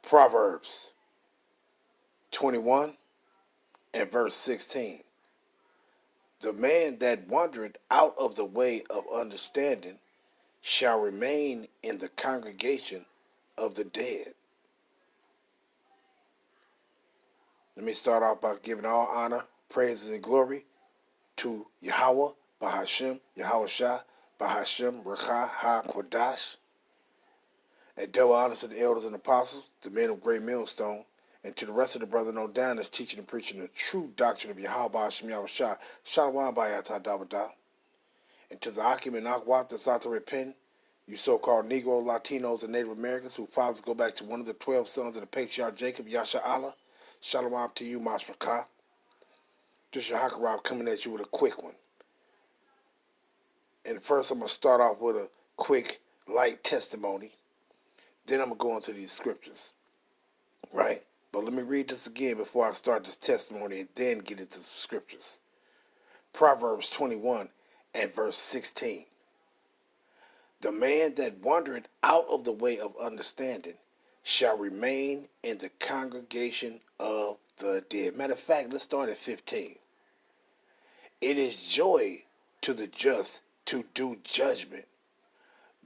Proverbs 21 and verse 16. The man that wandereth out of the way of understanding shall remain in the congregation of the dead. Let me start off by giving all honor, praises, and glory to Yahweh, Bahashem, Yahweh Shah, Bahashem, Rakha, Ha-Kodash, and double honor to the elders and apostles, the men of great millstone, and to the rest of the brethren on down that's teaching and preaching the true doctrine of Yahweh, Bahashem, Yahweh Shah, Shalom, Bayatah, Dabada, and to the Akim and Akwat, that's out to repent, you so-called Negro, Latinos, and Native Americans whose fathers go back to one of the 12 sons of the patriarch Jacob, Yasha Allah. Shalom to you, Mashrakah. This is Hakarab coming at you with a quick one. And first I'm going to start off with a quick, light testimony. Then I'm going to go into these scriptures. Right? But let me read this again before I start this testimony and then get into the scriptures. Proverbs 21 and verse 16. The man that wandereth out of the way of understanding shall remain in the congregation of the dead. Matter of fact, let's start at 15. It is joy to the just to do judgment,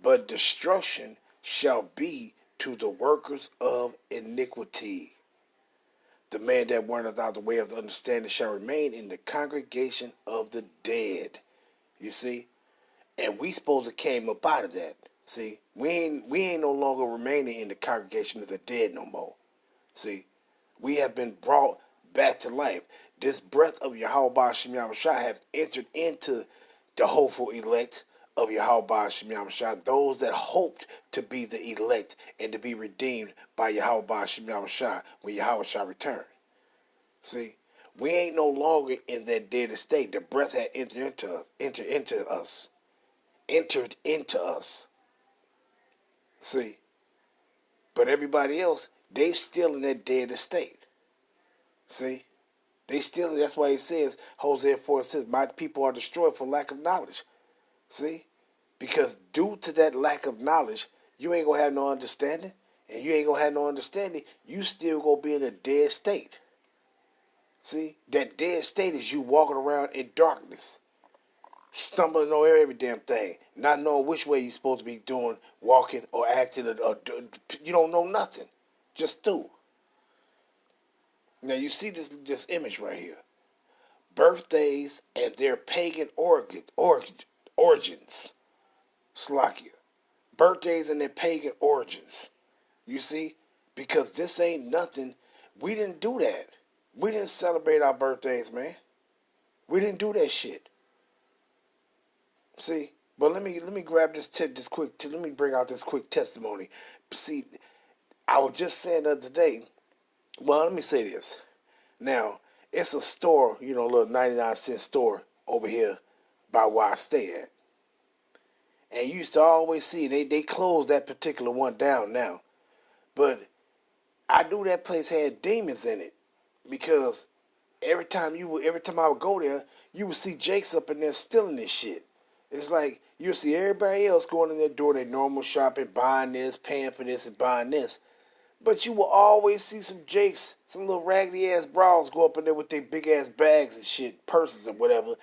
but destruction shall be to the workers of iniquity. The man that wandereth out the way of the understanding shall remain in the congregation of the dead. You see? And we supposed to came up out of that. See? We ain't no longer remaining in the congregation of the dead no more. See? We have been brought back to life. This breath of Yahweh Ba'ashem Yahweh Shah have entered into the hopeful elect of Yahweh Ba'ashem Yahweh Shah, those that hoped to be the elect and to be redeemed by Yahweh Ba'ashem Yahweh Shah when Yahweh Shah returned. See, we ain't no longer in that dead estate. The breath had entered into us. See, but everybody else, they still in that dead estate. See, they still, that's why it says, Hosea 4 says, my people are destroyed for lack of knowledge. See, because due to that lack of knowledge, you ain't going to have no understanding, and you ain't going to have no understanding, you still going to be in a dead state. See, that dead state is you walking around in darkness, stumbling over every damn thing, not knowing which way you're supposed to be doing, walking or acting, or you don't know nothing. Just do. Now you see this image right here. Birthdays and their pagan origins. Slakia. Birthdays and their pagan origins. You see? Because this ain't nothing. We didn't do that. We didn't celebrate our birthdays, man. We didn't do that shit. See? But let me grab this quick. Let me bring out this quick testimony. See, I was just saying the other day. Well, let me say this. Now, it's a store, a little 99-cent store over here by where I stay at. And you used to always see, they closed that particular one down now. But I knew that place had demons in it. Because every time I would go there, you would see Jakes up in there stealing this shit. It's like you see everybody else going in there doing their normal shopping, buying this, paying for this, and buying this. But you will always see some Jakes, some little raggedy-ass bras go up in there with their big-ass bags and shit, purses and whatever.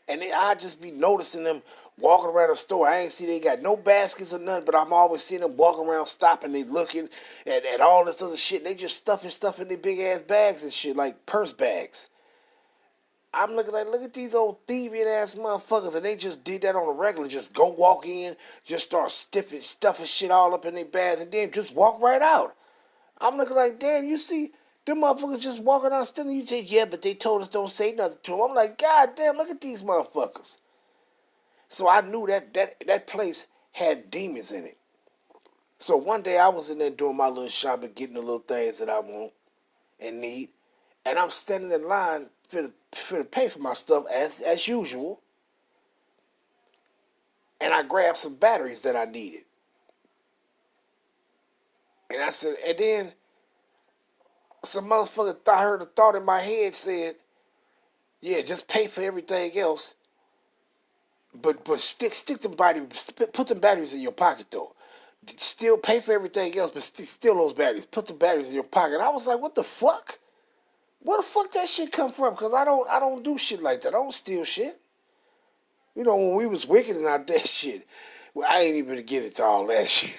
And I just be noticing them walking around the store. I ain't see they got no baskets or nothing, but I'm always seeing them walking around, stopping, they looking at all this other shit. And they just stuffing stuff in their big-ass bags and shit, like purse bags. I'm looking like, look at these old thieving-ass motherfuckers, and they just did that on a regular. Just go walk in, just start stuffing shit all up in their bags, and then just walk right out. I'm looking like, damn, you see, them motherfuckers just walking out stealing. You say, yeah, but they told us don't say nothing to them. I'm like, God damn, look at these motherfuckers. So I knew that place had demons in it. So one day I was in there doing my little shopping, getting the little things that I want and need. And I'm standing in line for to pay for my stuff as usual. And I grabbed some batteries that I needed. And I said, and then some motherfucker I heard a thought in my head said, yeah, just pay for everything else. But stick them batteries, put them batteries in your pocket though. Still pay for everything else, but steal those batteries. Put the batteries in your pocket. I was like, what the fuck? Where the fuck that shit come from? Because I don't do shit like that. I don't steal shit. You know, when we was wicked and out there, shit. Well, I ain't even get into all that shit.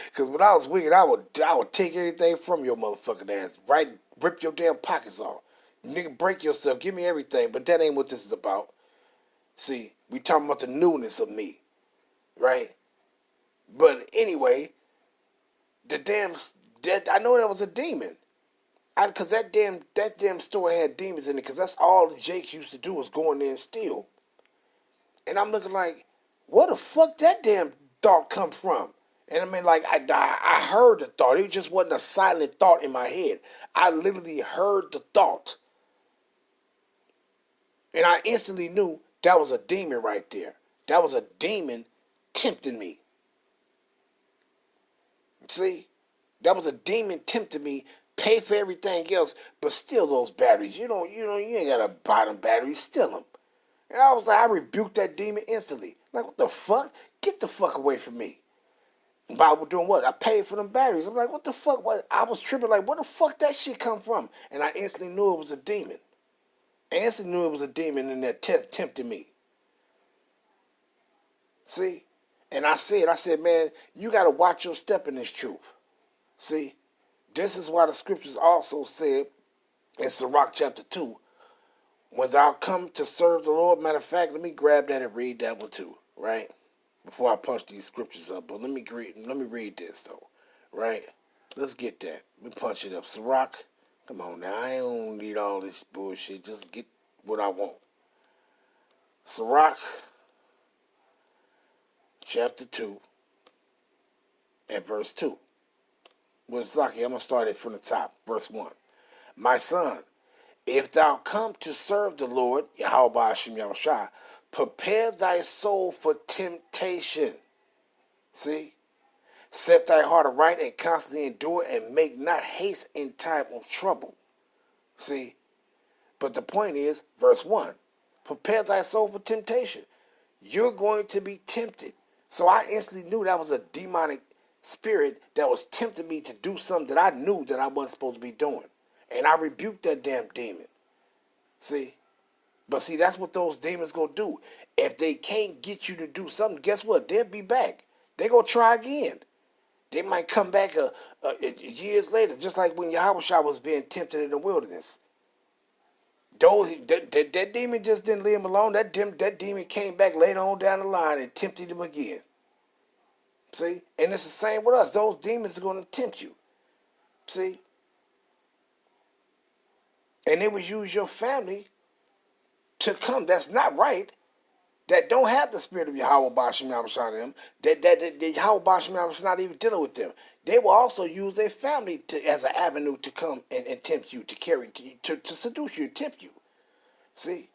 Because when I was wicked, I would take everything from your motherfucking ass. Right? Rip your damn pockets off. Nigga, break yourself. Give me everything. But that ain't what this is about. See, we talking about the newness of me. Right? But anyway, I know that was a demon. Because that damn store had demons in it. Because that's all Jake used to do was go in there and steal. And I'm looking like, where the fuck that damn thought come from? And I mean, like, I heard the thought. It just wasn't a silent thought in my head. I literally heard the thought. And I instantly knew that was a demon right there. That was a demon tempting me. See? That was a demon tempting me. Pay for everything else, but steal those batteries. You ain't gotta buy them batteries. Steal them. And I was like, I rebuked that demon instantly. Like, what the fuck? Get the fuck away from me. By doing what? I paid for them batteries. I'm like, what the fuck? What? I was tripping like, where the fuck that shit come from? And I instantly knew it was a demon. I instantly knew it was a demon in that tempting me. See? And I said, man, you got to watch your step in this truth. See? This is why the scriptures also said in Sirach chapter 2, when thou come to serve the Lord, matter of fact, let me grab that and read that one too, right? Before I punch these scriptures up, but let me read this though, right? Let's get that. Let me punch it up. Sirach, come on now, I don't need all this bullshit. Just get what I want. Sirach, chapter 2, and verse 2. Well, Zaki, I'm going to start it from the top. Verse 1. My son, if thou come to serve the Lord, Yahweh Hashem Yahushua, prepare thy soul for temptation. See? Set thy heart aright and constantly endure, and make not haste in time of trouble. See? But the point is, verse 1, prepare thy soul for temptation. You're going to be tempted. So I instantly knew that was a demonic spirit that was tempting me to do something that I knew that I wasn't supposed to be doing. And I rebuked that damn demon. See? But see, that's what those demons gonna do. If they can't get you to do something, guess what? They'll be back. They gonna try again. They might come back years later, just like when Yahushua was being tempted in the wilderness. That demon just didn't leave him alone. That demon came back later on down the line and tempted him again. See? And it's the same with us. Those demons are going to tempt you. See? And they will use your family to come. That's not right. That don't have the spirit of Yahweh Bashim Yahushua them. That Yahweh Bashim Yahushua is not even dealing with them. They will also use their family as an avenue to come and tempt you, to seduce you, tempt you. See?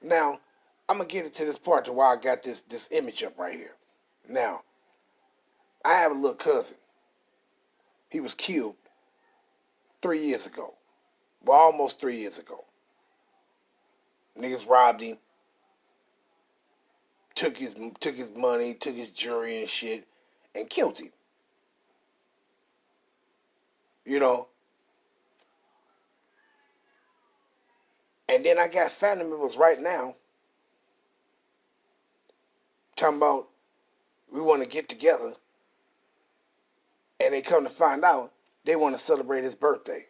Now, I'm going to get into this part to why I got this image up right here. Now, I have a little cousin. He was killed 3 years ago. Well, almost 3 years ago. Niggas robbed him. Took his money, took his jewelry and shit, and killed him. You know? And then I got family members right now talking about we want to get together, and they come to find out they want to celebrate his birthday.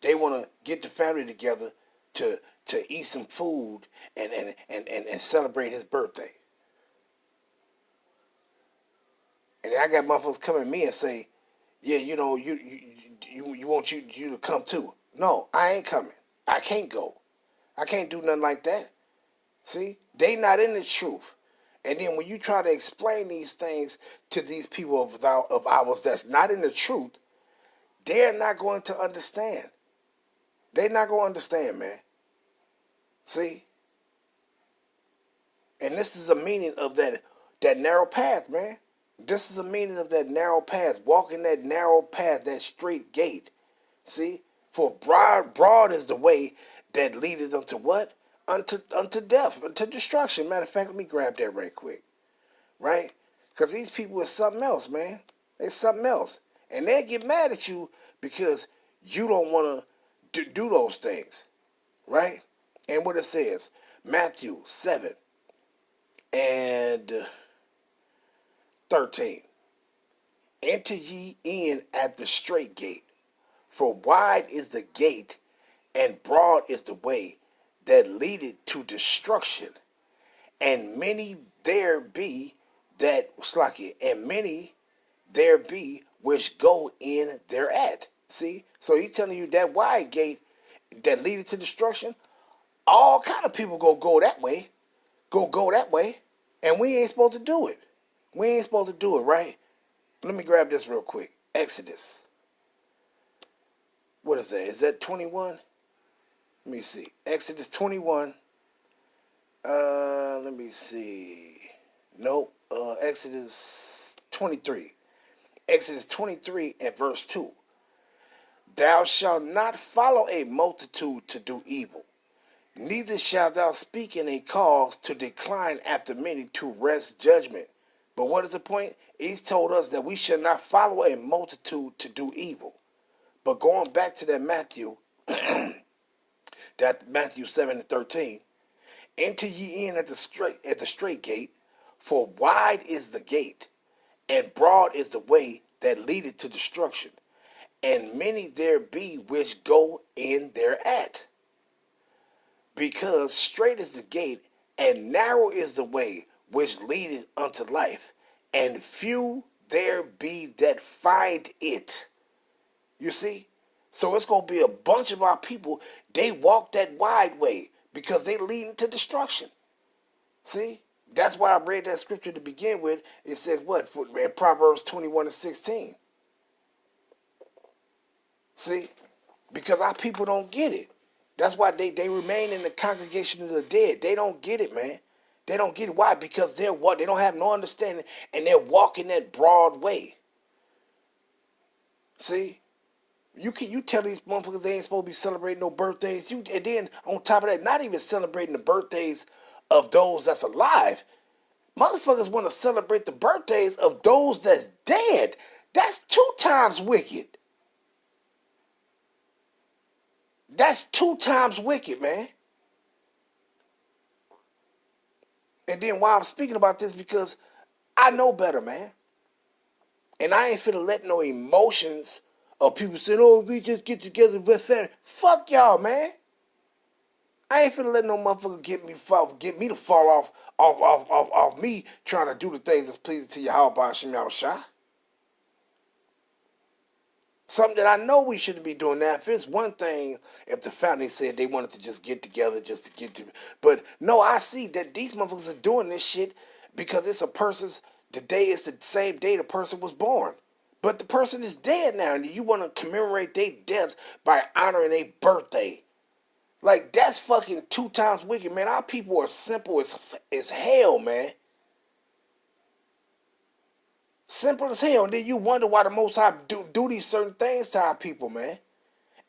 They want to get the family together to eat some food and celebrate his birthday. And then I got motherfuckers come at me and say, yeah, you know, you want you to come too. No, I ain't coming. I can't go. I can't do nothing like that. See? They not in the truth. And then when you try to explain these things to these people of ours that's not in the truth, they're not going to understand. They're not going to understand, man. See? And this is a meaning of that narrow path, man. This is the meaning of that narrow path. Walking that narrow path, that straight gate. See? For broad is the way that leadeth unto what? unto death, unto destruction. Matter of fact, let me grab that right quick, right? Because these people is something else, man. They something else, and they get mad at you because you don't want to do those things, right? And what it says, Matthew 7:13. Enter ye in at the straight gate, for wide is the gate, and broad is the way that leadeth to destruction, and many there be and many there be which go in thereat. See? So he's telling you that wide gate that leadeth to destruction, all kind of people go that way. Go that way. And we ain't supposed to do it. We ain't supposed to do it, right? Let me grab this real quick. Exodus. What is that? Is that 21? Let me see. Exodus 21. Let me see. Nope. Exodus 23. Exodus 23 and verse 2. Thou shalt not follow a multitude to do evil, neither shalt thou speak in a cause to decline after many to wrest judgment. But what is the point? He's told us that we should not follow a multitude to do evil. But going back to that Matthew 7:13, enter ye in at the straight gate, for wide is the gate, and broad is the way that leadeth to destruction, and many there be which go in thereat. Because straight is the gate, and narrow is the way which leadeth unto life, and few there be that find it. You see? So it's going to be a bunch of our people, they walk that wide way because they lead into destruction. See? That's why I read that scripture to begin with. It says what? In Proverbs 21:16. See? Because our people don't get it. That's why they remain in the congregation of the dead. They don't get it, man. They don't get it. Why? Because they don't have no understanding, and they're walking that broad way. See? You tell these motherfuckers they ain't supposed to be celebrating no birthdays. And then on top of that, not even celebrating the birthdays of those that's alive. Motherfuckers want to celebrate the birthdays of those that's dead. That's 2 times wicked. That's 2 times wicked, man. And then why I'm speaking about this, because I know better, man. And I ain't finna let no emotions of people saying, oh, we just get together with family. Fuck y'all, man. I ain't finna let no motherfucker get me to fall off me trying to do the things that's pleasing to Yahweh Shem Yahushua. Something that I know we shouldn't be doing now. If it's one thing, if the family said they wanted to just get together just to get to, but no, I see that these motherfuckers are doing this shit because it's the day is the same day the person was born. But the person is dead now, and you want to commemorate their deaths by honoring their birthday. Like, that's fucking 2 times wicked, man. Our people are simple as hell, man. Simple as hell. And then you wonder why the Most High do these certain things to our people, man.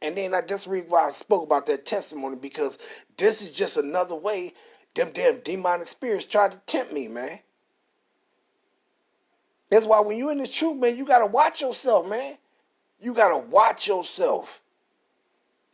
And then that's the reason why I spoke about that testimony, because this is just another way them damn demonic spirits tried to tempt me, man. That's why when you in this truth, man, you got to watch yourself, man. You got to watch yourself.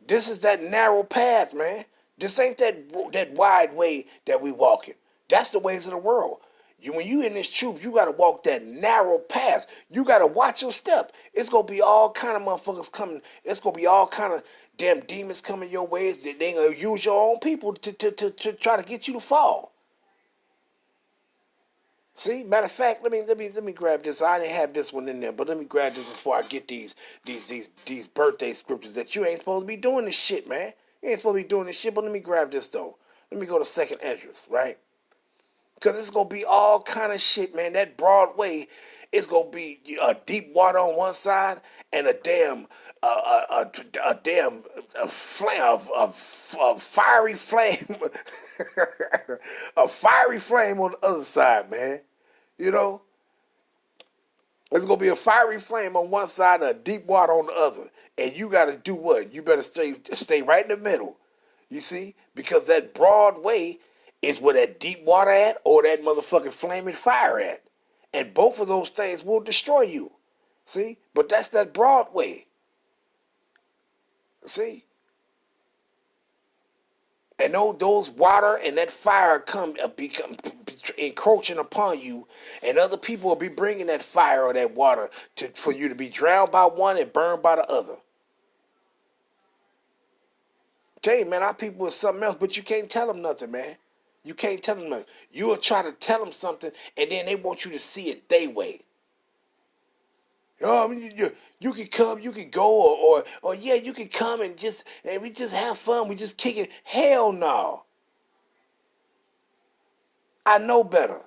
This is that narrow path, man. This ain't that wide way that we walking. That's the ways of the world. When you in this truth, you got to walk that narrow path. You got to watch your step. It's going to be all kind of motherfuckers coming. It's going to be all kind of damn demons coming your ways. They ain't going to use your own people to try to get you to fall. See, matter of fact, let me grab this. I didn't have this one in there, but let me grab this before I get these birthday scriptures that you ain't supposed to be doing this shit, man. You ain't supposed to be doing this shit, but let me grab this though. Let me go to 2nd Esdras, right? Because it's going to be all kind of shit, man. That Broadway is going to be a deep water on one side and a fiery flame, a fiery flame on the other side, man. You know? There's going to be a fiery flame on one side and a deep water on the other. And you got to do what? You better stay right in the middle. You see? Because that broad way is where that deep water at or that motherfucking flaming fire at. And both of those things will destroy you. See? But that's that broad way. See? And those water and that fire become encroaching upon you, and other people will be bringing that fire or that water for you to be drowned by one and burned by the other. Tell you, man, our people is something else, but you can't tell them nothing, man. You can't tell them nothing. You will try to tell them something, and then they want you to see it their way. Oh, I mean, you can come, you can go, or yeah, you can come and we just have fun. We just kick it. Hell no. I know better.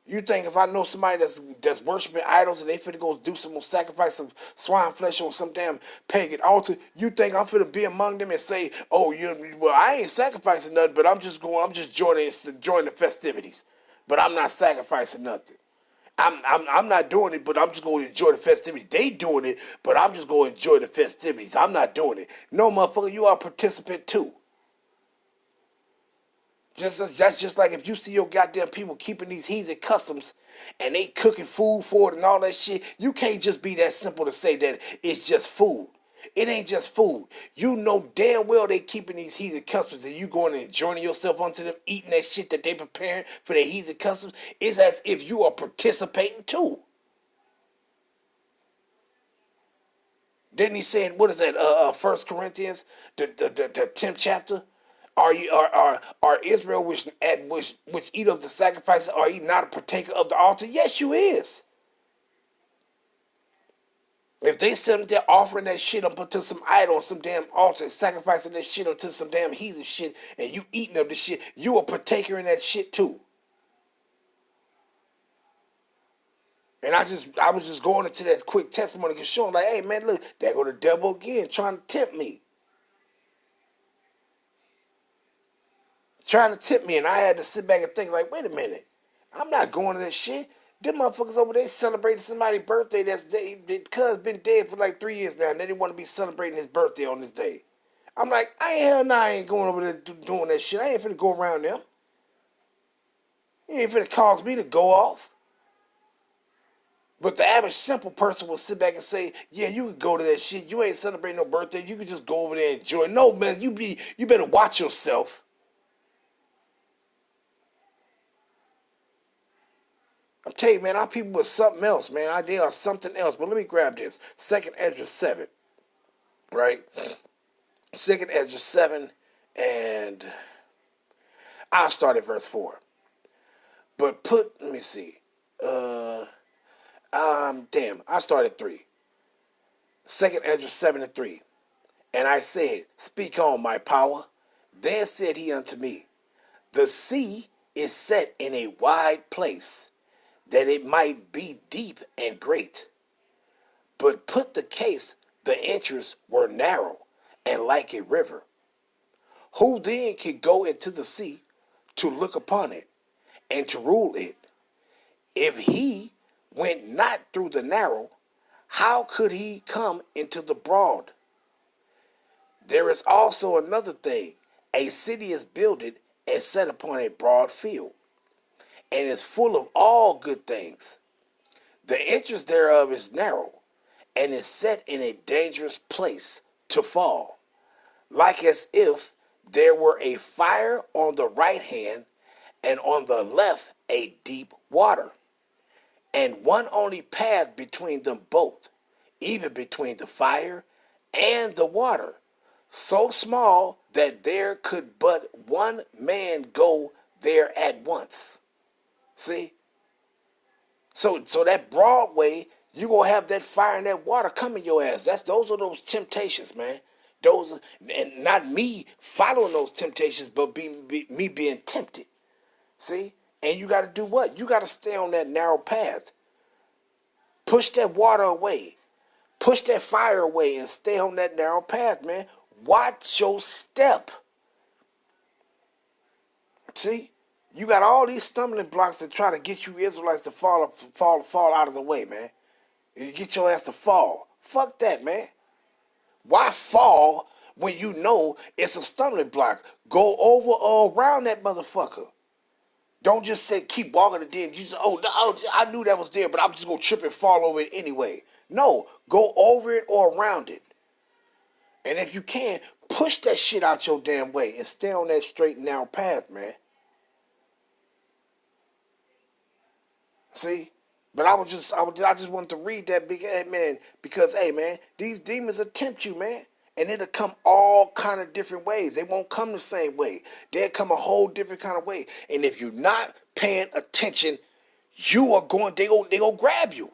You think if I know somebody that's worshiping idols and they finna go do some more sacrifice some swine flesh on some damn pagan altar, you think I'm finna be among them and say, oh, well, I ain't sacrificing nothing, but I'm just joining the festivities, but I'm not sacrificing nothing. I'm not doing it, but I'm just going to enjoy the festivities. They doing it, but I'm just going to enjoy the festivities. I'm not doing it. No, motherfucker, you are a participant too. That's just like if you see your goddamn people keeping these heathen customs and they cooking food for it and all that shit, you can't just be that simple to say that it's just food. It ain't just food. You know damn well they keeping these heathen customs and you going and joining yourself onto them, eating that shit that they preparing for their heathen customs. It's as if you are participating too. Didn't he say, what is that, 1 Corinthians, the 10th chapter? Are Israel which eat of the sacrifices, are ye not a partaker of the altar? Yes, you is. If they sit up there offering that shit up unto some idol on some damn altar, sacrificing that shit unto some damn heathen shit, and you eating of the shit, you a partaker in that shit too. And I was just going into that quick testimony to show them, like, hey man, look, there go the devil again, trying to tempt me. Trying to tip me, and I had to sit back and think, like, wait a minute, I'm not going to that shit. Them motherfuckers over there celebrating somebody's birthday cuz been dead for like 3 years now, and they want to be celebrating his birthday on this day. I'm like, I ain't going over there doing that shit. I ain't finna go around them. It ain't finna cause me to go off. But the average simple person will sit back and say, yeah, you can go to that shit. You ain't celebrating no birthday. You can just go over there and enjoy. No, man, you better watch yourself. I'm telling you, man, our people was something else, man. They are something else. But let me grab this. 2nd Ezra 7, right? 2nd Ezra 7, and I'll start at verse 4. But let me see. I started at 3. 2nd Ezra 7 and 3. And I said, speak on, my power. Then said he unto me, the sea is set in a wide place, that it might be deep and great. But put the case, the entrance were narrow and like a river. Who then could go into the sea to look upon it and to rule it? If he went not through the narrow, how could he come into the broad? There is also another thing. A city is builded and set upon a broad field, and is full of all good things. The entrance thereof is narrow, and is set in a dangerous place to fall, like as if there were a fire on the right hand, and on the left a deep water, and one only path between them both, even between the fire and the water, so small that there could but one man go there at once. See? So that broad way, you gonna have that fire and that water coming your ass. Those are those temptations, man. And not me following those temptations, but me being tempted. See? And you gotta do what? You gotta stay on that narrow path. Push that water away. Push that fire away and stay on that narrow path, man. Watch your step. See? You got all these stumbling blocks to try to get you Israelites to fall out of the way, man. You get your ass to fall. Fuck that, man. Why fall when you know it's a stumbling block. Go over or around that motherfucker. Don't just say keep walking and then you just, I knew that was there, but I'm just gonna trip and fall over it anyway. No, go over it or around it. And if you can, push that shit out your damn way and stay on that straight and narrow path, man. See? But I just wanted to read that big head man because, hey, man, these demons will tempt you, man. And it'll come all kind of different ways. They won't come the same way. They'll come a whole different kind of way. And if you're not paying attention, they go grab you.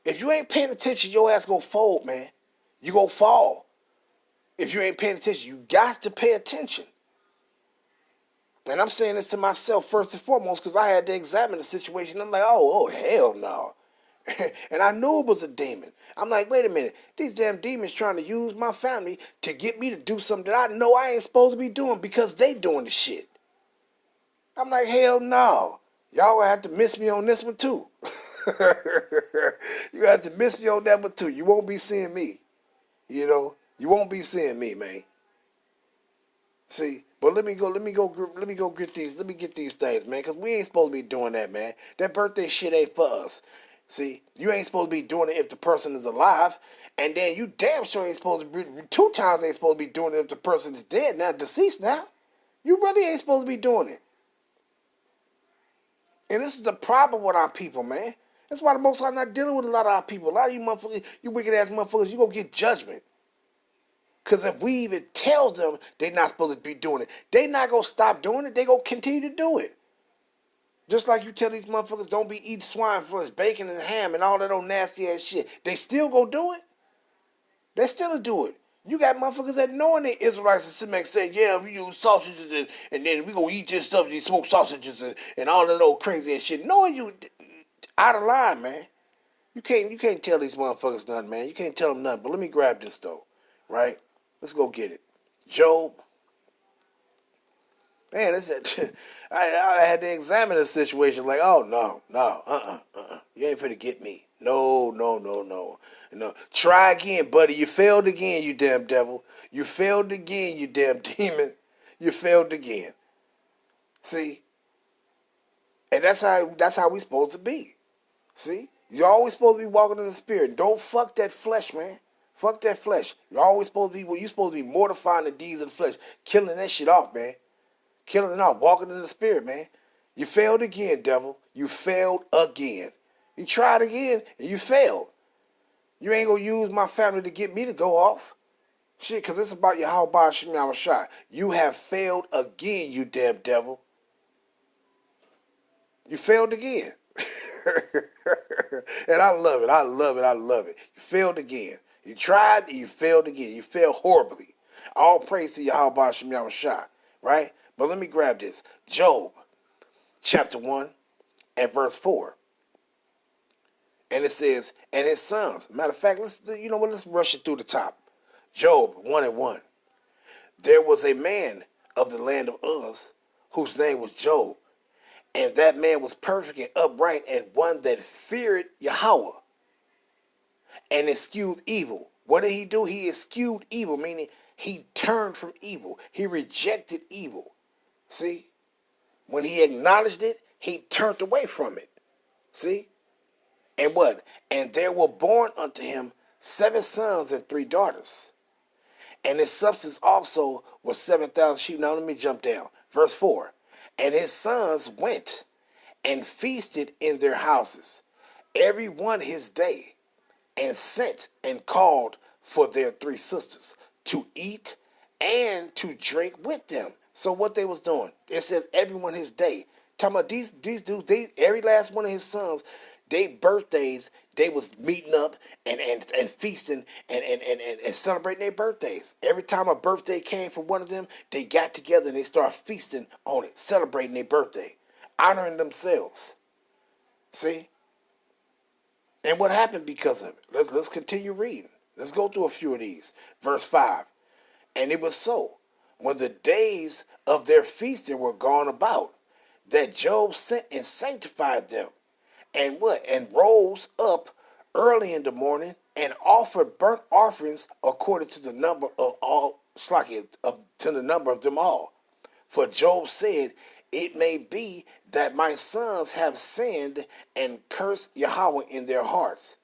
If you ain't paying attention, your ass gonna fold, man. You gonna fall. If you ain't paying attention, you got to pay attention. And I'm saying this to myself first and foremost because I had to examine the situation. I'm like, oh, hell no. And I knew it was a demon. I'm like, wait a minute. These damn demons trying to use my family to get me to do something that I know I ain't supposed to be doing because they doing the shit. I'm like, hell no. Y'all gonna have to miss me on this one too. You have to miss me on that one too. You won't be seeing me. You know, you won't be seeing me, man. See, but let me go get these things, man, because we ain't supposed to be doing that, man. That birthday shit ain't for us. See, you ain't supposed to be doing it if the person is alive, and then you damn sure ain't supposed to be, 2 times ain't supposed to be doing it if the person is dead now, deceased now. You really ain't supposed to be doing it. And this is the problem with our people, man. That's why the Most High not dealing with a lot of our people. A lot of you motherfuckers, you wicked ass motherfuckers, you gonna get judgment. Because if we even tell them they're not supposed to be doing it, they not going to stop doing it. They going to continue to do it. Just like you tell these motherfuckers don't be eating swine flesh, bacon and ham and all that old nasty ass shit. They still go do it. They still do it. You got motherfuckers that knowing they Israelites and sit back and say, yeah, we use sausages and then we going to eat this stuff, these smoked sausages and all that old crazy ass shit. Knowing you out of line, man. You can't tell these motherfuckers nothing, man. You can't tell them nothing. But let me grab this, though, right? Let's go get it. Job. Man, I had to examine the situation like, oh, no, you ain't finna get me. No. Try again, buddy. You failed again, you damn devil. You failed again, you damn demon. You failed again. See? And that's how we supposed to be. See? You're always supposed to be walking in the spirit. Don't fuck that flesh, man. Fuck that flesh. You're always supposed to be, you're supposed to be mortifying the deeds of the flesh. Killing that shit off, man. Killing it off. Walking in the spirit, man. You failed again, devil. You failed again. You tried again, and you failed. You ain't gonna use my family to get me to go off. Shit, because it's about your how about Shemar shot. You have failed again, you damn devil. You failed again. And I love it. You failed again. You tried and you failed again. You failed horribly. All praise to Yahweh Shem Yahushua, right? But let me grab this. Job, chapter 1 and verse 4. And it says, and his sons. Matter of fact, let's rush it through the top. Job 1 and 1. There was a man of the land of Uz whose name was Job. And that man was perfect and upright and one that feared Yahweh and eschewed evil. What did he do? He eschewed evil, meaning he turned from evil. He rejected evil. See? When he acknowledged it, he turned away from it. See? And what? And there were born unto him 7 sons and 3 daughters. And his substance also was 7,000 sheep. Now let me jump down. Verse 4. And his sons went and feasted in their houses, every one his day, and sent and called for their 3 sisters to eat and to drink with them. So what they was doing, it says everyone his day. Talking about these dudes, every last one of his sons, they birthdays, they was meeting up and feasting and celebrating their birthdays. Every time a birthday came for one of them, they got together and they started feasting on it, celebrating their birthday, honoring themselves. See? And what happened because of it? Let's continue reading. Let's go through a few of these. Verse 5. And it was so, when the days of their feasting were gone about, that Job sent and sanctified them. And what? And rose up early in the morning and offered burnt offerings according to the number of all Slack to the number of them all. For Job said, it may be that my sons have sinned and cursed Yahweh in their hearts.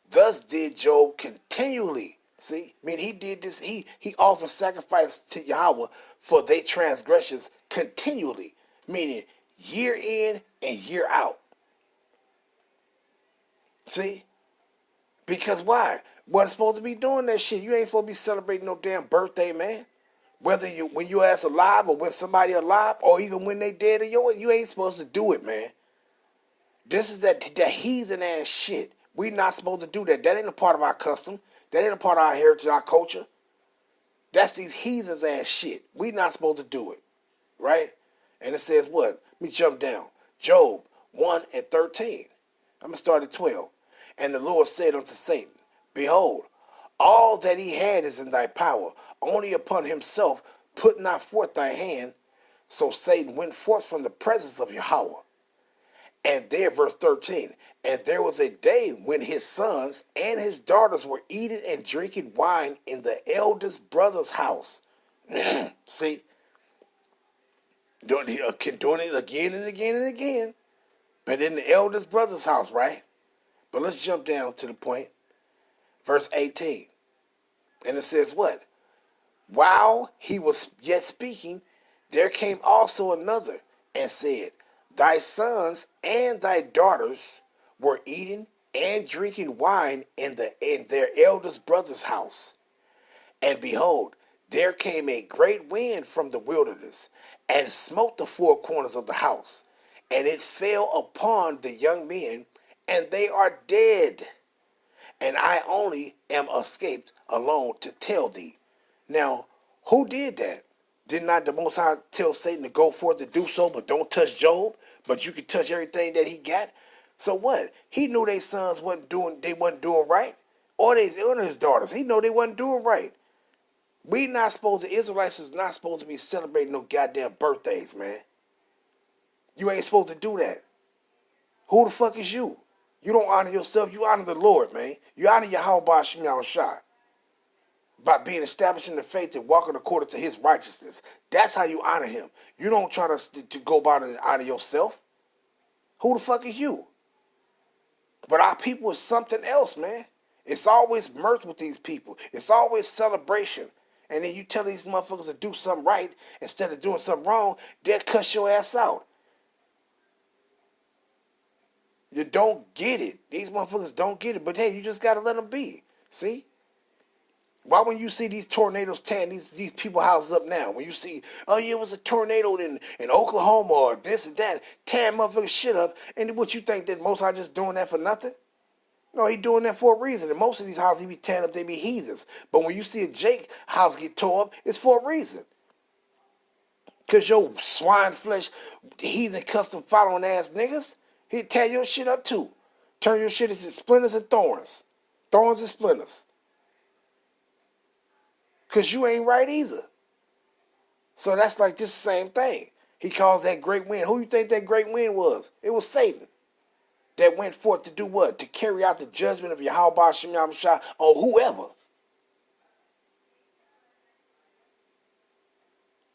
Thus did Job continually. See, I mean, he did this. He offered sacrifice to Yahweh for their transgressions continually, meaning year in and year out. See, because why? Wasn't supposed to be doing that shit. You ain't supposed to be celebrating no damn birthday, man. Whether you when you ass alive or when somebody alive or even when they dead or you ain't supposed to do it, man. This is that heathen ass shit. We not supposed to do that. That ain't a part of our custom. That ain't a part of our heritage, our culture. That's these heathens ass shit. We not supposed to do it. Right? And it says what? Let me jump down. Job 1 and 13. I'm going to start at 12. And the Lord said unto Satan, behold, all that he had is in thy power. Only upon himself put not forth thy hand. So Satan went forth from the presence of Yahweh. And there, verse 13, and there was a day when his sons and his daughters were eating and drinking wine in the eldest brother's house. See, doing it again and again and again, but in the eldest brother's house, right? But let's jump down to the point, verse 18, and it says what? While he was yet speaking, there came also another and said, thy sons and thy daughters were eating and drinking wine in their eldest brother's house. And behold, there came a great wind from the wilderness, and smote the four corners of the house, and it fell upon the young men, and they are dead. And I only am escaped alone to tell thee. Now, who did that? Did not the Most High tell Satan to go forth to do so, but don't touch Job? But you can touch everything that he got. So what? He knew their sons wasn't doing right, or his daughters. He know they wasn't doing right. The Israelites is not supposed to be celebrating no goddamn birthdays, man. You ain't supposed to do that. Who the fuck is you? You don't honor yourself. You honor the Lord, man. You honor Yahweh Ba'Shem Yahushua by being established in the faith and walking according to his righteousness. That's how you honor him. You don't try to go about it and honor yourself. Who the fuck is you? But our people is something else, man. It's always mirth with these people. It's always celebration. And then you tell these motherfuckers to do something right instead of doing something wrong, they'll cuss your ass out. You don't get it. These motherfuckers don't get it. But hey, you just got to let them be. See? Why when you see these tornadoes tearing these people houses up now, when you see, oh yeah, it was a tornado in Oklahoma or this and that, tearing motherfuckers shit up, and what you think that Most High just doing that for nothing? No, he doing that for a reason. And most of these houses he be tearing up, they be heathens. But when you see a Jake house get tore up, it's for a reason. Because your swine flesh, heathen custom following ass niggas, he tear your shit up too. Turn your shit into splinters and thorns. Thorns and splinters. Because you ain't right either. So that's like just the same thing. He calls that great wind. Who you think that great wind was? It was Satan. That went forth to do what? To carry out the judgment of Yahweh Ba'Shem Yahushua on whoever.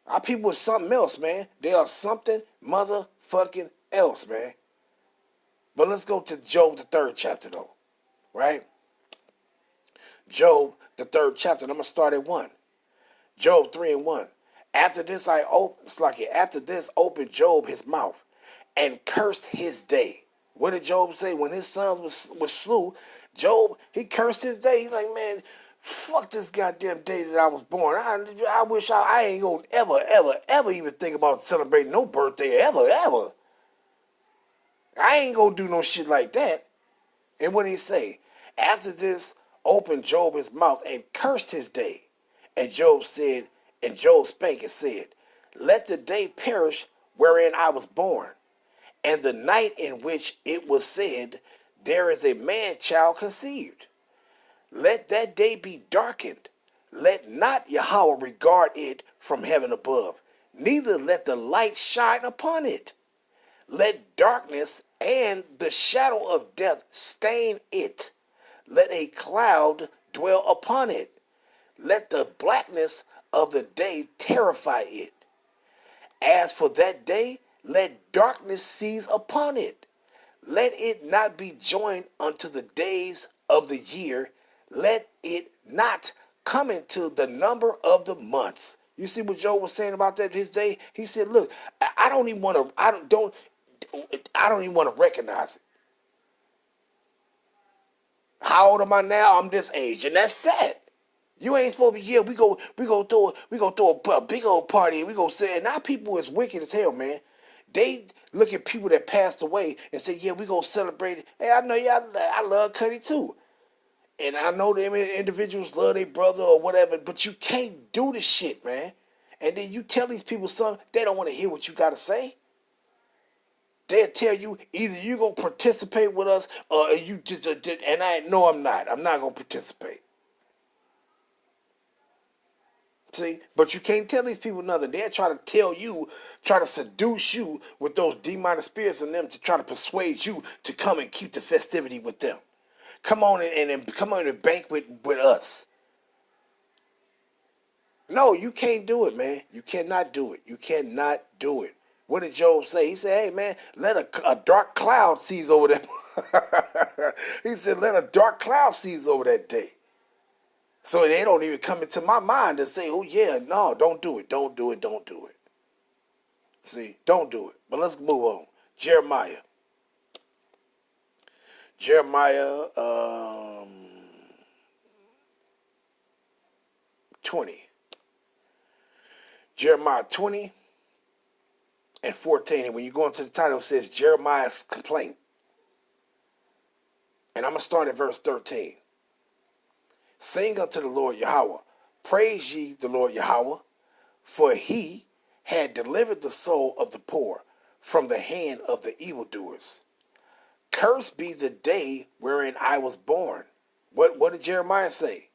Our people is something else, man. They are something motherfucking else, man. But let's go to Job, the 3rd chapter, though. Right? Job, the 3rd chapter. And I'm going to start at 1. Job 3 and 1. After this opened Job his mouth and cursed his day. What did Job say? When his sons was slew, Job, he cursed his day. He's like, man, fuck this goddamn day that I was born. I wish I ain't gonna ever even think about celebrating no birthday ever. I ain't gonna do no shit like that. And what did he say? After this opened Job his mouth and cursed his day. And Job spake and said, let the day perish wherein I was born, and the night in which it was said, there is a man child conceived. Let that day be darkened. Let not Yahweh regard it from heaven above, neither let the light shine upon it. Let darkness and the shadow of death stain it. Let a cloud dwell upon it. let the blackness of the day terrify it. As for that day, let darkness seize upon it. Let it not be joined unto the days of the year. Let it not come into the number of the months. You see what Job was saying about that his day? He said, "Look, I don't even want to. I don't even want to recognize it. How old am I now? I'm this age, and that's that. You ain't supposed to be here. We go throw a big old party. And we go say, and now people is wicked as hell, man. They look at people that passed away and say, yeah, we gonna celebrate it. Hey, I know y'all. I love Cuddy too, and I know them individuals love their brother or whatever. But you can't do this shit, man. And then you tell these people something, they don't want to hear what you gotta say. They'll tell you either you gonna participate with us or you just. And I know I'm not. I'm not gonna participate. See, but you can't tell these people nothing. They're trying to tell you, try to seduce you with those demonic spirits in them to try to persuade you to come and keep the festivity with them. Come on and come on and banquet with us. No, you can't do it, man. You cannot do it. You cannot do it. What did Job say? He said, hey, man, let a dark cloud seize over that. He said, let a dark cloud seize over that day. So they don't even come into my mind to say, oh, yeah, no, don't do it. Don't do it. Don't do it. See, don't do it. But let's move on. Jeremiah. Jeremiah 20. Jeremiah 20 and 14. And when you go into the title, it says Jeremiah's complaint. And I'm going to start at verse 13. Sing unto the Lord Yahweh. Praise ye the Lord Yahweh, for he had delivered the soul of the poor from the hand of the evildoers. Cursed be the day wherein I was born. What did Jeremiah say?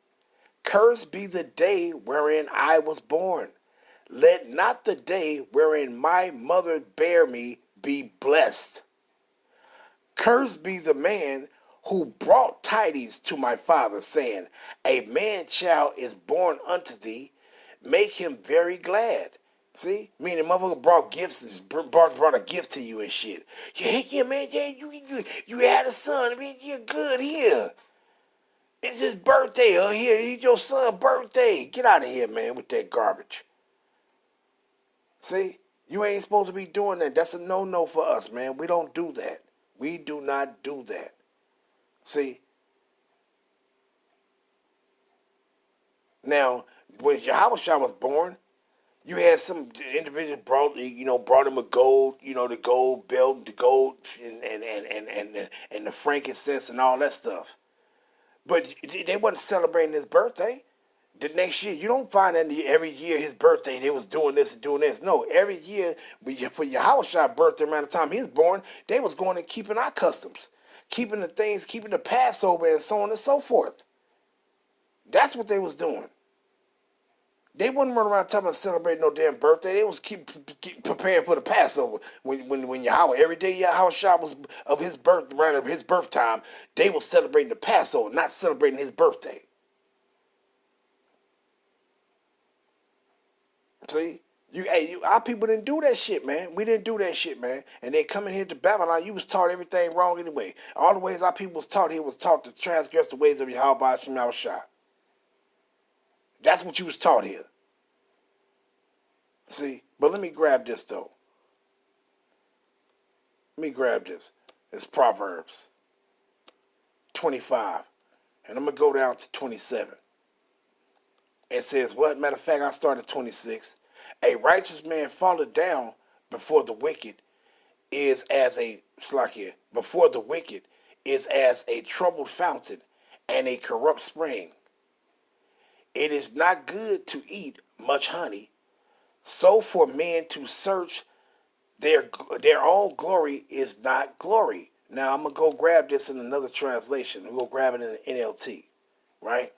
Cursed be the day wherein I was born. Let not the day wherein my mother bare me be blessed. Cursed be the man who brought tidings to my father, saying, a man-child is born unto thee, make him very glad. See? Meaning motherfucker brought gifts, brought a gift to you and shit. Yeah, man, yeah, you had a son, I mean, you're good here. It's his birthday, here, it's your son's birthday. Get out of here, man, with that garbage. See? You ain't supposed to be doing that. That's a no-no for us, man. We don't do that. We do not do that. See? Now, when Yahushua was born, you had some individual brought him a gold, the gold belt, the gold and the frankincense and all that stuff. But they wasn't celebrating his birthday. The next year, you don't find that every year his birthday they was doing this and doing this. No, every year for Yahushua's birthday around the time he was born, they was going and keeping our customs, keeping the things, keeping the Passover and so on and so forth. That's what they was doing. They wouldn't run around talking about celebrating no damn birthday. They was keep preparing for the Passover. When Yahweh, every day Yahweh was of his birth, right of his birth time, they was celebrating the Passover, not celebrating his birthday. See? Our people didn't do that shit, man. We didn't do that shit, man. And they coming here to Babylon, you was taught everything wrong anyway. All the ways our people was taught here was taught to transgress the ways of Yahweh Hashem Yahushua. That's what you was taught here. See? But let me grab this, though. Let me grab this. It's Proverbs 25. And I'm going to go down to 27. It says, what? Matter of fact, I started 26. A righteous man falleth down before the wicked is as a before the wicked is as a troubled fountain and a corrupt spring. It is not good to eat much honey, so for men to search their own glory is not glory. Now I'm gonna go grab this in another translation. I'm gonna grab it in the NLT, right?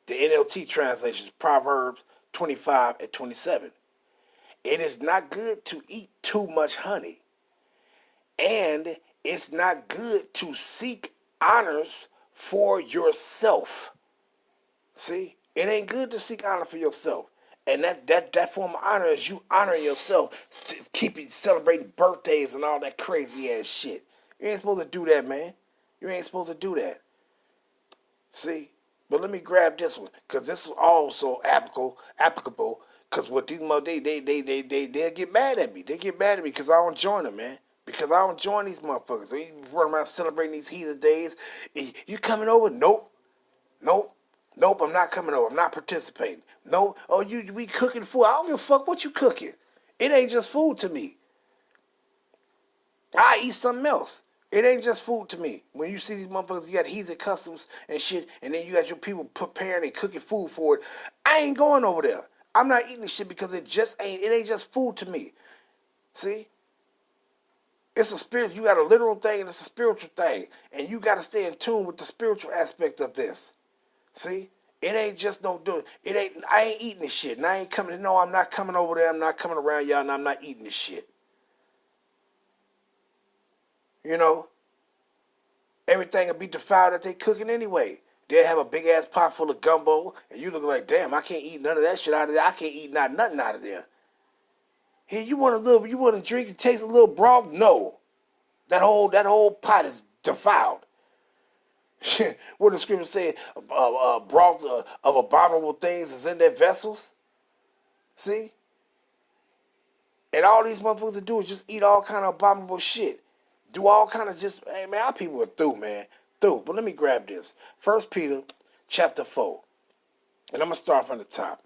The NLT translation is Proverbs 25 and 27. It is not good to eat too much honey, and it's not good to seek honors for yourself. See, It ain't good to seek honor for yourself. And that form of honor is you honoring yourself, keep celebrating birthdays and all that crazy ass shit. You ain't supposed to do that, man. You ain't supposed to do that. See? But let me grab this one, because this is also applicable, because what these motherfuckers, they'll get mad at me. They get mad at me because I don't join them, man. Because I don't join these motherfuckers. They run around celebrating these heathen days. You coming over? Nope. Nope. Nope, I'm not coming over. I'm not participating. Nope. Oh, we cooking food. I don't give a fuck what you cooking. It ain't just food to me. I eat something else. It ain't just food to me. When you see these motherfuckers, you got heathen customs and shit, and then you got your people preparing and cooking food for it. I ain't going over there. I'm not eating this shit because it ain't just food to me. See? It's a spirit. You got a literal thing and it's a spiritual thing. And you got to stay in tune with the spiritual aspect of this. See? It ain't just no doing. I ain't eating this shit. And I ain't coming. No, I'm not coming over there. I'm not coming around y'all and I'm not eating this shit. You know? Everything will be defiled that they cooking anyway. They'll have a big ass pot full of gumbo, and you look like, damn, I can't eat none of that shit out of there. I can't eat nothing out of there. Here, you want to drink and taste a little broth? No. That whole pot is defiled. What the scripture say, broth of abominable things is in their vessels. See? And all these motherfuckers that do is just eat all kind of abominable shit. Do all kind of just, hey man, our people are through, man. Through. But let me grab this. 1 Peter chapter 4. And I'm going to start from the top.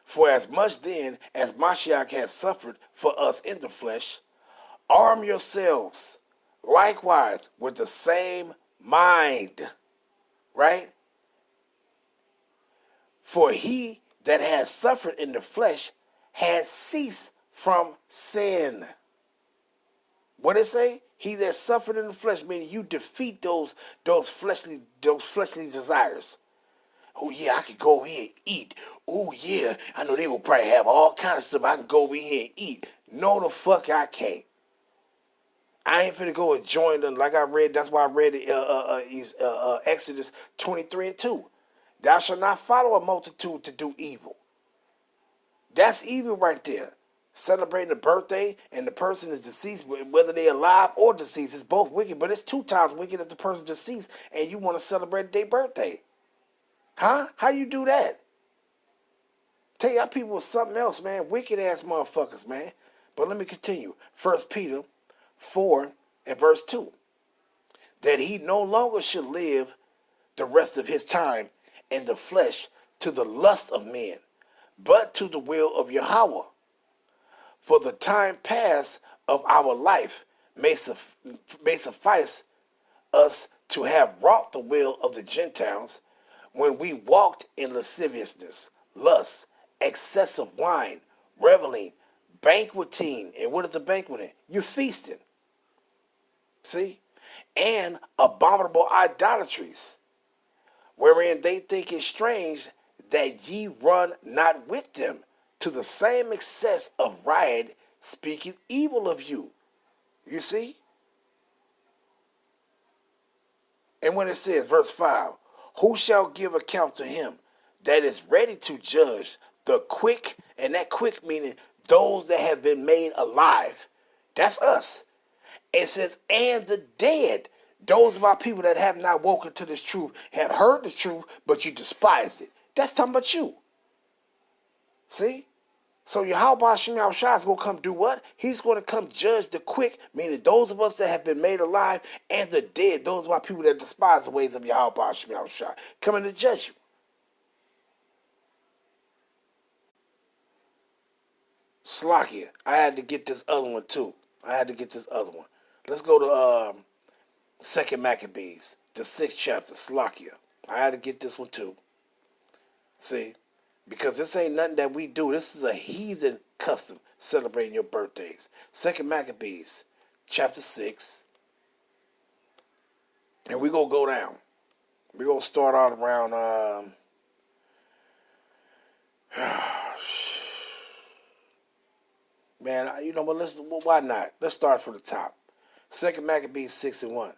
For as much then as Mashiach has suffered for us in the flesh, arm yourselves likewise with the same mind. Right? For he that has suffered in the flesh has ceased from sin. What it say? He that suffered in the flesh, meaning you defeat those fleshly desires. Oh yeah, I could go over here and eat. Oh yeah, I know they will probably have all kind of stuff. I can go over here and eat. No, the fuck I can't. I ain't finna go and join them like I read. That's why I read Exodus 23:2. Thou shalt not follow a multitude to do evil. That's evil right there. Celebrating a birthday and the person is deceased, whether they're alive or deceased, it's both wicked, but it's 2 times wicked if the person's deceased and you want to celebrate their birthday. Huh? How you do that? Tell y'all people was something else, man. Wicked ass motherfuckers, man. But let me continue. 1 Peter 4 and verse 2. That he no longer should live the rest of his time in the flesh to the lust of men, but to the will of Yahweh. For the time past of our life may suffice us to have wrought the will of the Gentiles when we walked in lasciviousness, lust, excessive wine, reveling, banqueting. And what is a banqueting? You're feasting. See? And abominable idolatries, wherein they think it strange that ye run not with them to the same excess of riot, speaking evil of you. You see? And when it says, verse 5, who shall give account to him that is ready to judge the quick, and that quick meaning those that have been made alive. That's us. It says, and the dead. Those of our people that have not woken to this truth, have heard the truth, but you despised it. That's talking about you. See? So Yahweh Shem Yahushua is going to come do what? He's going to come judge the quick, meaning those of us that have been made alive, and the dead, those of our people that despise the ways of Yahweh Shem Yahushua, coming to judge you. Slakia. I had to get this other one too. Let's go to 2 Maccabees, the 6th chapter, Slakia. I had to get this one too. See? Because this ain't nothing that we do. This is a heathen custom, celebrating your birthdays. 2 Maccabees, chapter 6. And we're going to go down. We're going to start out around... man, you know what? Why not? Let's start from the top. 2 Maccabees 6 and 1.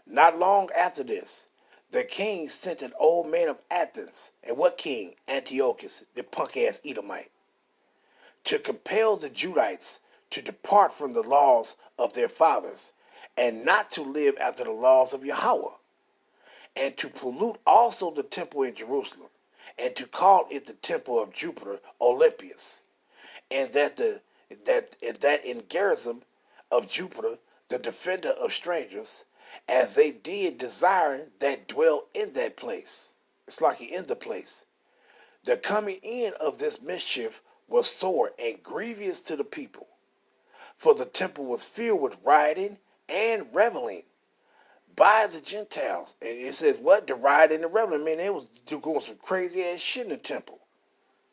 Not long after this, the king sent an old man of Athens, and what king? Antiochus, the punk ass Edomite, to compel the Judites to depart from the laws of their fathers, and not to live after the laws of Yahweh, and to pollute also the temple in Jerusalem, and to call it the temple of Jupiter Olympius, and that in Gerizim of Jupiter, the defender of strangers, as they did desire that dwell in that place. It's like he in the place. The coming in of this mischief was sore and grievous to the people, for the temple was filled with rioting and reveling by the Gentiles. And it says what? The rioting and the reveling. I mean, they was doing some crazy ass shit in the temple.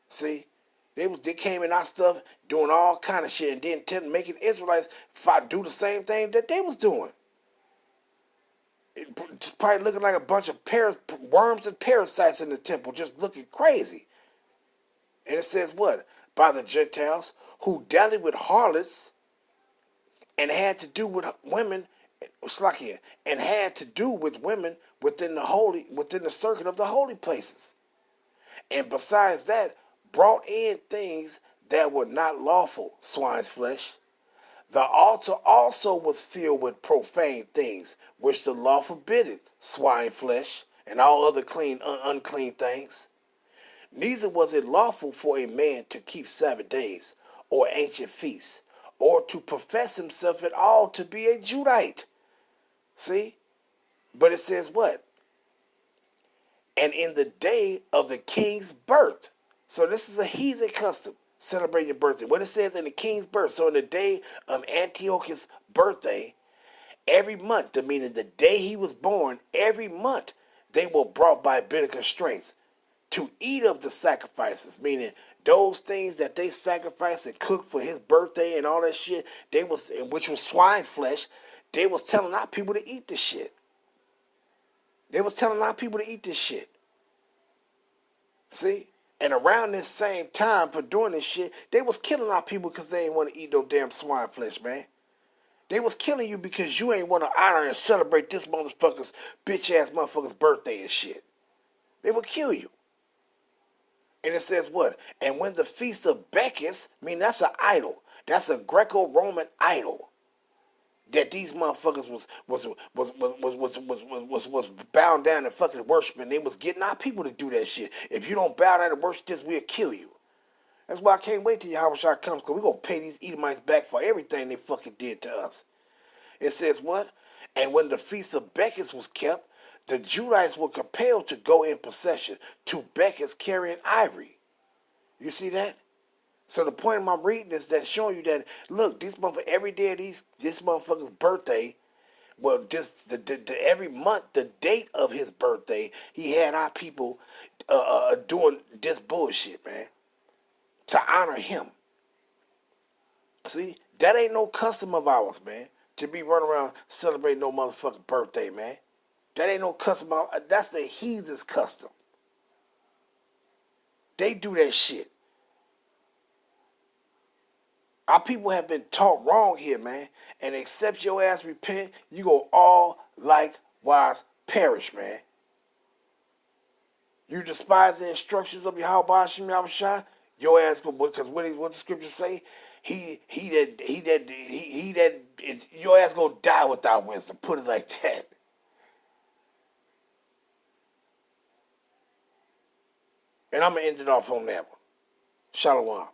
See? They came in our stuff doing all kind of shit and then making Israelites do the same thing that they was doing. Probably looking like a bunch of worms and parasites in the temple, just looking crazy. And it says what? By the Gentiles who dallied with harlots and had to do with women, and had to do with women within the circuit of the holy places. And besides that, brought in things that were not lawful, swine's flesh. The altar also was filled with profane things, which the law forbidded, swine flesh, and all other unclean things. Neither was it lawful for a man to keep Sabbath days, or ancient feasts, or to profess himself at all to be a Judite. See? But it says what? And in the day of the king's birth. So this is a heathen custom, celebrating your birthday. What it says in the king's birth. So in the day of Antiochus' birthday, every month, meaning the day he was born, every month they were brought by bitter constraints to eat of the sacrifices, meaning those things that they sacrificed and cooked for his birthday and all that shit, which was swine flesh, they was telling our people to eat this shit. They was telling our people to eat this shit. See? And around this same time for doing this shit, they was killing our people because they ain't want to eat no damn swine flesh, man. They was killing you because you ain't want to honor and celebrate this motherfucker's bitch-ass motherfucker's birthday and shit. They would kill you. And it says what? And when the feast of Bacchus, I mean, that's an idol. That's a Greco-Roman idol that these motherfuckers was bound down and fucking worshiping. They was getting our people to do that shit. If you don't bow down and worship this, we'll kill you. That's why I can't wait till Yahweh Shai comes, because we're going to pay these Edomites back for everything they fucking did to us. It says what? And when the feast of Bacchus was kept, the Judites were compelled to go in procession to Bacchus carrying ivory. You see that? So the point of my reading is that showing you that, look, this motherfucker, every day of this motherfucker's birthday, well, every month, the date of his birthday, he had our people doing this bullshit, man, to honor him. See, that ain't no custom of ours, man, to be running around celebrating no motherfucking birthday, man. That ain't no custom of ours. That's the heathen's custom. They do that shit. Our people have been taught wrong here, man. And except your ass repent, you go all likewise perish, man. You despise the instructions of Yahweh Hashem Yahushua, your ass go, because what the scriptures say, he that is, your ass gonna die without wisdom. Put it like that. And I'm gonna end it off on that one. Shalom.